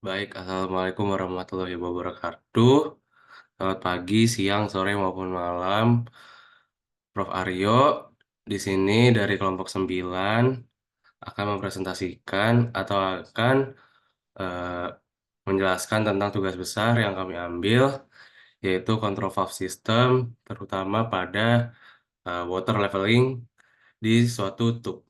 Baik, assalamualaikum warahmatullahi wabarakatuh. Selamat pagi, siang, sore maupun malam. Prof. Aryo di sini dari kelompok 9 akan mempresentasikan atau akan eh, menjelaskan tentang tugas besar yang kami ambil, yaitu control valve system, terutama pada water leveling di suatu tub.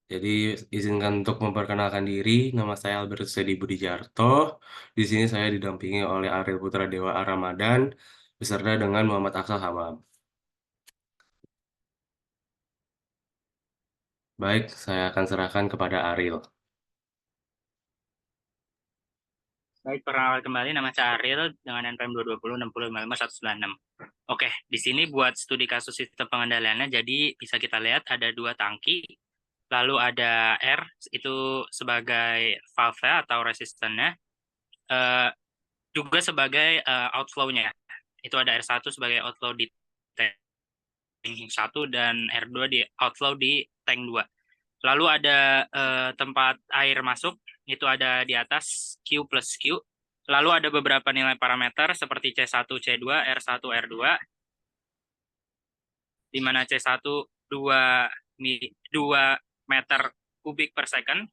Jadi izinkan untuk memperkenalkan diri. Nama saya Albertus Edi Budijarto. Di sini saya didampingi oleh Ariel Putra Dewa Aramadan beserta dengan Muhammad Aksal Hamam. Baik, saya akan serahkan kepada Ariel. Baik, perkenalkan kembali nama saya Ariel dengan NPM 22060559196. Oke, di sini buat studi kasus sistem pengendaliannya, jadi bisa kita lihat ada dua tangki, lalu ada R itu sebagai valve atau resistannya, juga sebagai outflow-nya. Itu ada R1 sebagai outflow di tank 1 dan R2 di outflow di tank 2. Lalu ada tempat air masuk, itu ada di atas Q plus Q. Lalu ada beberapa nilai parameter seperti C1, C2, R1, R2, di mana C1 2 meter kubik per second,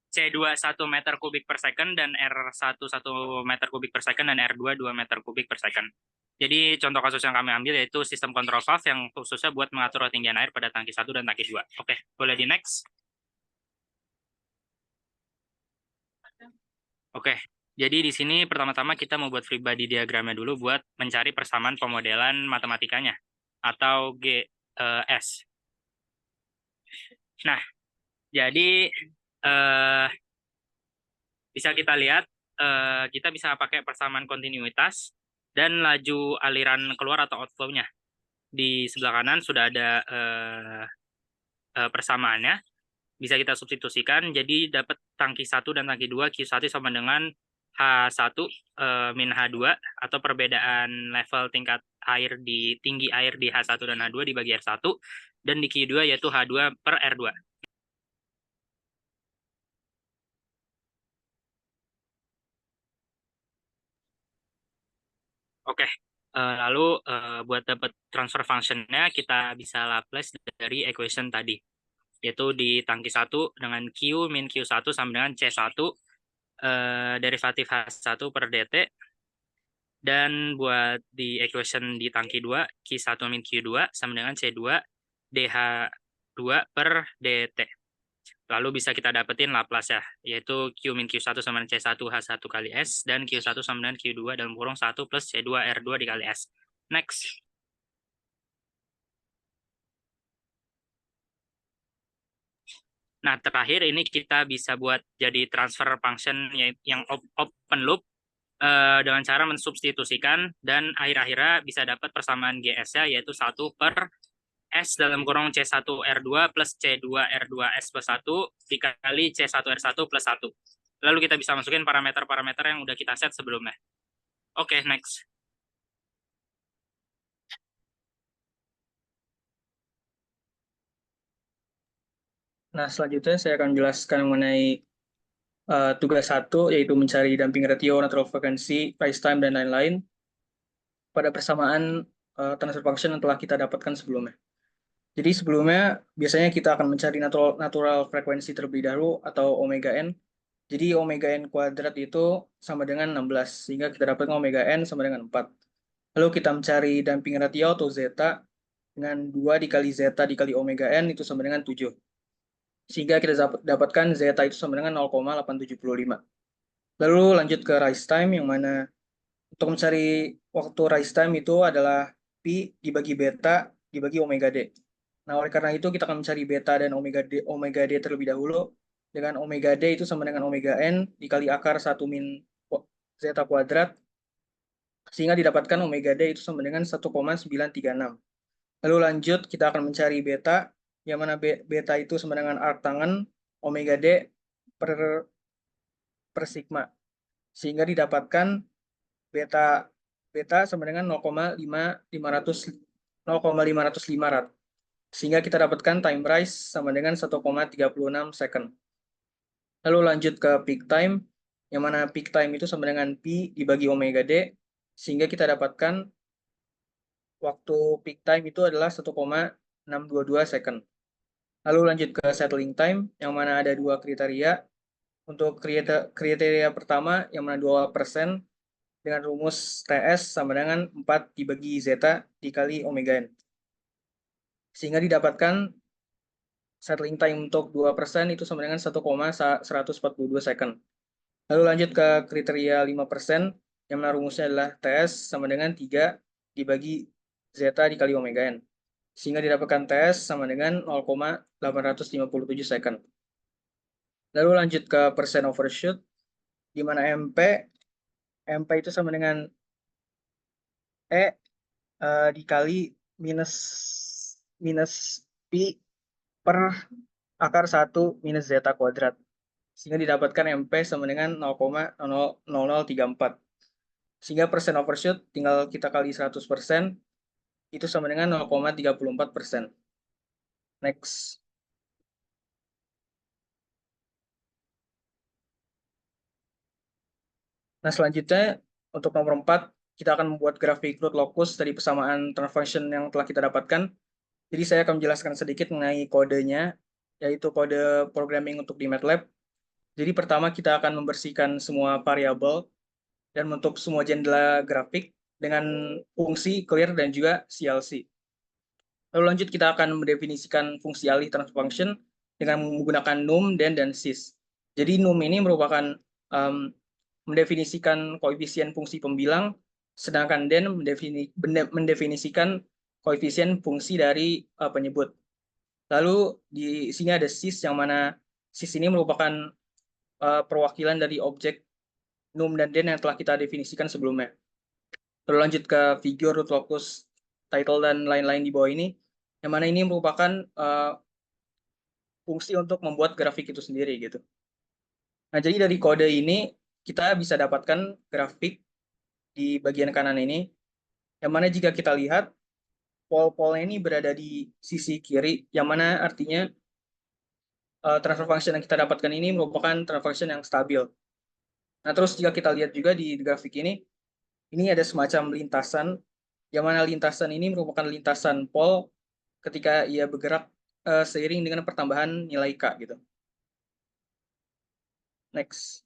C2 1 meter kubik per second, dan R1 1 meter kubik per second, dan R2 2 meter kubik per second. Jadi contoh kasus yang kami ambil yaitu sistem kontrol valve yang khususnya buat mengatur ketinggian air pada tangki 1 dan tangki 2. Oke, boleh di next. Oke, jadi di sini pertama-tama kita mau buat free body diagramnya dulu buat mencari persamaan pemodelan matematikanya atau GS. Nah, jadi bisa kita lihat kita bisa pakai persamaan kontinuitas dan laju aliran keluar atau outflow-nya. Di sebelah kanan sudah ada persamaannya. Bisa kita substitusikan, jadi dapat tangki 1 dan tangki 2, Q1 sama dengan H1 min H2, atau perbedaan level tingkat air di tinggi air di H1 dan H2 dibagi R1, dan di Q2 yaitu H2 per R2. Oke, lalu buat dapat transfer function-nya kita bisa Laplace dari equation tadi, yaitu di tangki 1 dengan Q min Q1 sama dengan C1 derivatif H1 per dt. Dan buat di equation di tangki 2, Q1 min Q2 sama dengan C2 DH2 per dt. Lalu bisa kita dapetin Laplace ya, yaitu Q min Q1 sama dengan C1 H1 kali S, dan Q1 sama dengan Q2 dalam kurung 1 plus C2 R2 dikali S. Next. Nah, terakhir ini kita bisa buat jadi transfer function yang open loop dengan cara mensubstitusikan, dan akhir-akhirnya bisa dapat persamaan GS-nya yaitu 1 per S dalam kurung C1 R2 plus C2 R2 S plus 1 dikali C1 R1 plus 1. Lalu kita bisa masukin parameter-parameter yang udah kita set sebelumnya. Oke, next. Nah, selanjutnya saya akan menjelaskan mengenai tugas 1, yaitu mencari damping ratio, natural frequency, rise time, dan lain-lain pada persamaan transfer function yang telah kita dapatkan sebelumnya. Jadi sebelumnya biasanya kita akan mencari natural frekuensi terlebih dahulu atau omega n. Jadi omega n kuadrat itu sama dengan 16, sehingga kita dapatkan omega n sama dengan 4. Lalu kita mencari damping ratio atau zeta dengan 2 dikali zeta dikali omega n itu sama dengan 7. Sehingga kita dapatkan zeta itu sama dengan 0,875. Lalu lanjut ke rise time, yang mana untuk mencari waktu rise time itu adalah pi dibagi beta dibagi omega d. Nah, oleh karena itu kita akan mencari beta dan omega d terlebih dahulu, dengan omega d itu sama dengan omega n dikali akar 1 min zeta kuadrat, sehingga didapatkan omega d itu sama dengan 1,936. Lalu lanjut kita akan mencari beta, yang mana beta itu sama dengan arc tangen omega d per sigma, sehingga didapatkan beta sama dengan 0,505 rad, sehingga kita dapatkan time rise sama dengan 1,36 second. Lalu lanjut ke peak time, yang mana peak time itu sama dengan P dibagi omega D, sehingga kita dapatkan waktu peak time itu adalah 1,622 second. Lalu lanjut ke settling time, yang mana ada dua kriteria. Untuk kriteria pertama, yang mana 2% dengan rumus TS sama dengan 4 dibagi zeta dikali omega n. Sehingga didapatkan settling time untuk 2% itu sama dengan 1,142 second. Lalu lanjut ke kriteria 5%, yang mana rumusnya adalah TS sama dengan 3 dibagi zeta dikali omega n. Sehingga didapatkan TS sama dengan 0,857 second. Lalu lanjut ke percent overshoot, di mana MP itu sama dengan E dikali minus Pi per akar 1 minus zeta kuadrat. Sehingga didapatkan MP sama dengan 0,0034. Sehingga persen overshoot tinggal kita kali 100%, itu sama dengan 0,34%. Next. Nah, selanjutnya untuk nomor 4, kita akan membuat grafik root locus dari persamaan transfer function yang telah kita dapatkan. Jadi saya akan menjelaskan sedikit mengenai kodenya, yaitu kode programming untuk di MATLAB. Jadi pertama kita akan membersihkan semua variabel dan membentuk semua jendela grafik dengan fungsi clear dan juga CLC. Lalu lanjut kita akan mendefinisikan fungsi alih transfer function dengan menggunakan num, den, dan sys. Jadi num ini merupakan mendefinisikan koefisien fungsi pembilang, sedangkan den mendefinisikan koefisien fungsi dari penyebut. Lalu di sini ada sys, yang mana sys ini merupakan perwakilan dari objek num dan den yang telah kita definisikan sebelumnya. Lalu lanjut ke figure, root locus, title, dan lain-lain di bawah ini, yang mana ini merupakan fungsi untuk membuat grafik itu sendiri gitu. Nah, jadi dari kode ini kita bisa dapatkan grafik di bagian kanan ini, yang mana jika kita lihat pol-polnya ini berada di sisi kiri, yang mana artinya transfer function yang kita dapatkan ini merupakan transfer function yang stabil. Nah, terus jika kita lihat juga di grafik ini ada semacam lintasan, yang mana lintasan ini merupakan lintasan pol ketika ia bergerak seiring dengan pertambahan nilai K gitu. Next.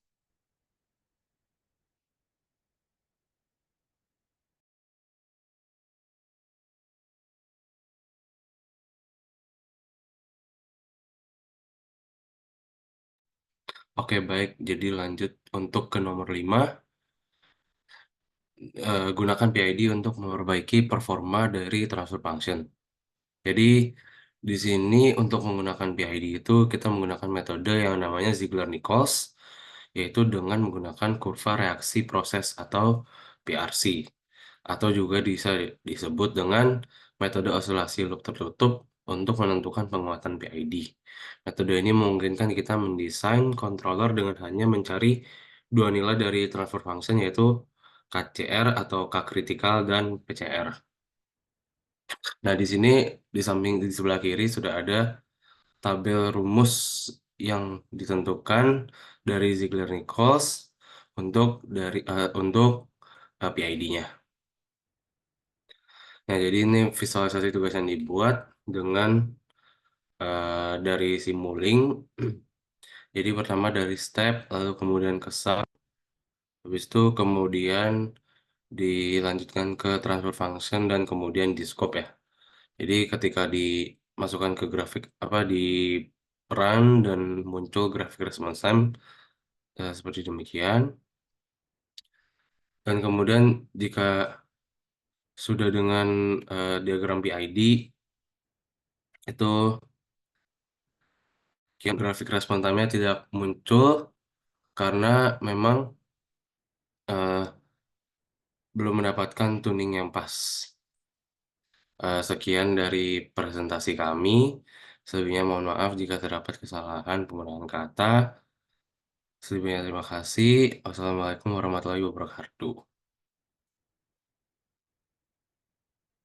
Oke, baik. Jadi lanjut untuk ke nomor 5. Gunakan PID untuk memperbaiki performa dari transfer function. Jadi di sini untuk menggunakan PID itu kita menggunakan metode yang namanya Ziegler-Nichols, yaitu dengan menggunakan kurva reaksi proses atau PRC, atau juga bisa disebut dengan metode osilasi loop tertutup untuk menentukan penguatan PID. Metode ini memungkinkan kita mendesain controller dengan hanya mencari dua nilai dari transfer function, yaitu KCR atau K kritikal dan PCR. Nah, di sini di samping di sebelah kiri sudah ada tabel rumus yang ditentukan dari Ziegler-Nichols untuk PID-nya. Nah, jadi ini visualisasi tugas yang dibuat dengan dari Simulink. Jadi pertama dari step, lalu kemudian ke sub, habis itu kemudian dilanjutkan ke transfer function dan kemudian di scope ya. Jadi ketika dimasukkan ke grafik di run dan muncul grafik response time seperti demikian. Dan kemudian jika sudah dengan diagram PID itu grafik respon time-nya tidak muncul karena memang belum mendapatkan tuning yang pas. Sekian dari presentasi kami. Sebelumnya mohon maaf jika terdapat kesalahan penggunaan kata. Sebelumnya terima kasih. Wassalamualaikum warahmatullahi wabarakatuh.